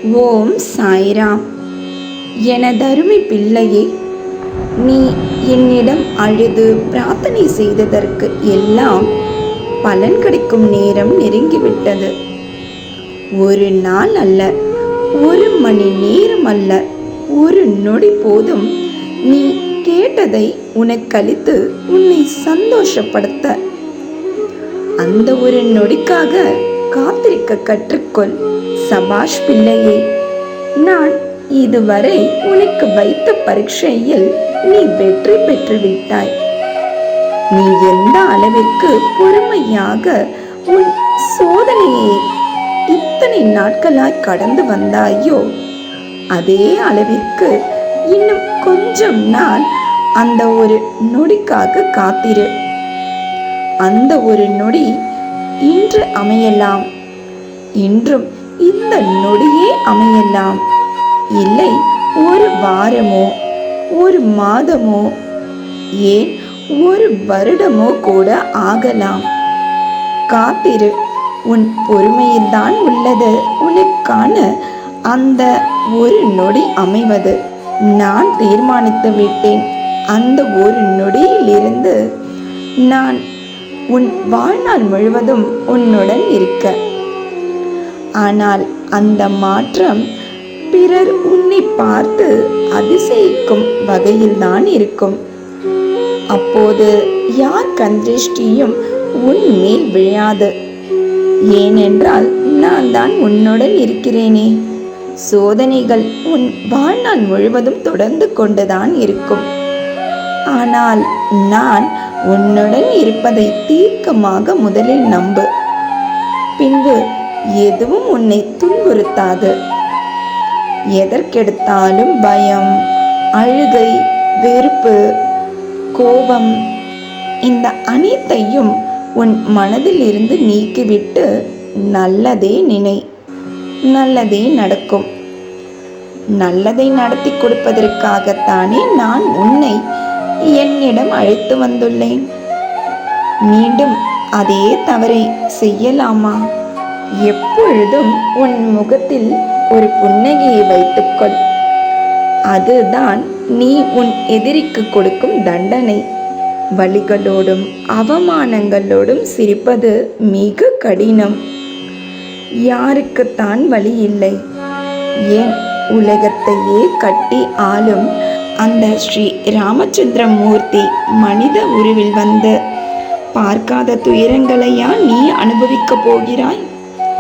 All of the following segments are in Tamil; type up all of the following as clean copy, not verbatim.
ஓம் சாய்ராம். எனதருமை பிள்ளையே, நீ என்னிடம் அழுது பிரார்த்தனை செய்ததற்கு எல்லாம் பலன் கிடைக்கும் நேரம் நெருங்கிவிட்டது. ஒரு நாள் அல்ல, ஒரு மணி நேரம் அல்ல, ஒரு நொடி போதும் நீ கேட்டதை உனக்களித்து உன்னை சந்தோஷப்படுத்த. அந்த ஒரு நொடிக்காக காத்திருக்க கற்றுக்கொள். சபாஷ் பிள்ளையே, நான் இதுவரை உனக்கு வைத்த பரீட்சையில் நீ வெற்றி பெற்று விட்டாய். நீ எந்த அளவிற்கு பொறுமையாக உன் சோதனையை இத்தனை நாட்களாய் கடந்து வந்தாயோ, அதே அளவிற்கு இன்னும் கொஞ்சம் நாள் அந்த ஒரு நொடிக்காக காத்திரு. அந்த ஒரு நொடி இன்று அமையலாம், இன்றும் இந்த நொடியே அமையலாம், இல்லை ஒரு வாரமோ ஒரு மாதமோ ஏன் ஒரு வருடமோ கூட ஆகலாம். காத்திரு. உன் பொறுமையில்தான் உள்ளது உனக்கான அந்த ஒரு நொடி அமைவது. நான் தீர்மானித்து விட்டேன். அந்த ஒரு நொடியிலிருந்து நான் உன் வாழ்நாள் முழுவதும் உன்னுடன் இருக்க. ஆனால் அந்த மாற்றம் பிறர் உன்னை பார்த்து அதிசயிக்கும் வகையில்தான் இருக்கும். அப்போது யார் கந்திருஷ்டியும் உன் மேல் விழாது. ஏனென்றால் நான் தான் உன்னுடன் இருக்கிறேனே. சோதனைகள் உன் வாழ்நாள் முழுவதும் தொடர்ந்து கொண்டுதான் இருக்கும். ஆனால் நான் உன்னுடன் இருப்பதை தீர்க்கமாக முதலில் நம்பு. பின்பு எதுவும் உன்னை துன்புறுத்தாது. எதற்கெடுத்தாலும் பயம், அழுகை, வெறுப்பு, கோபம், இந்த அனைத்தையும் உன் மனதில் இருந்து நீக்கிவிட்டு நல்லதே நினை. நல்லதே நடக்கும். நல்லதை நடத்தி கொடுப்பதற்காகத்தானே நான் உன்னை என்னிடம் அழைத்து வந்துள்ளேன். மீண்டும் அதே தவறை செய்யலாமா? எப்பொழுதும் உன் முகத்தில் ஒரு புன்னகையை வைத்துக்கொள். அதுதான் நீ உன் எதிரிக்கு கொடுக்கும் தண்டனை. வலிகளோடும் அவமானங்களோடும் சிரிப்பது மிக கடினம். யாருக்குத்தான் வலி இல்லை? ஏன் உலகத்தையே கட்டி ஆளும் அந்த ஸ்ரீ ராமச்சந்திர மூர்த்தி மனித உருவில் வந்து பார்க்காத துயரங்களையா நீ அனுபவிக்க போகிறாய்?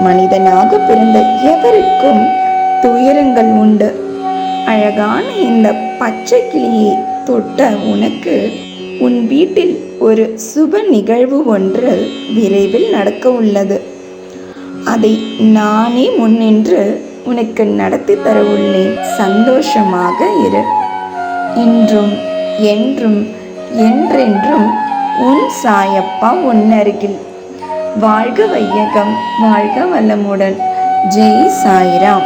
மனிதனாக பிறந்த எவருக்கும் துயரங்கள் உண்டு. அழகான இந்த பச்சை கிளியை தொட்ட உனக்கு உன் வீட்டில் ஒரு சுப நிகழ்வு ஒன்று விரைவில் நடக்க உள்ளது. அதை நானே முன்னின்று உனக்கு நடத்தி தர உள்ளேன். சந்தோஷமாக இரு. இன்றும் என்றும் என்றென்றும் உன் சாயப்பா உன்னருகில். வாழ்க வையகம், வாழ்க வளமுடன். ஜெய் சாய்ராம்.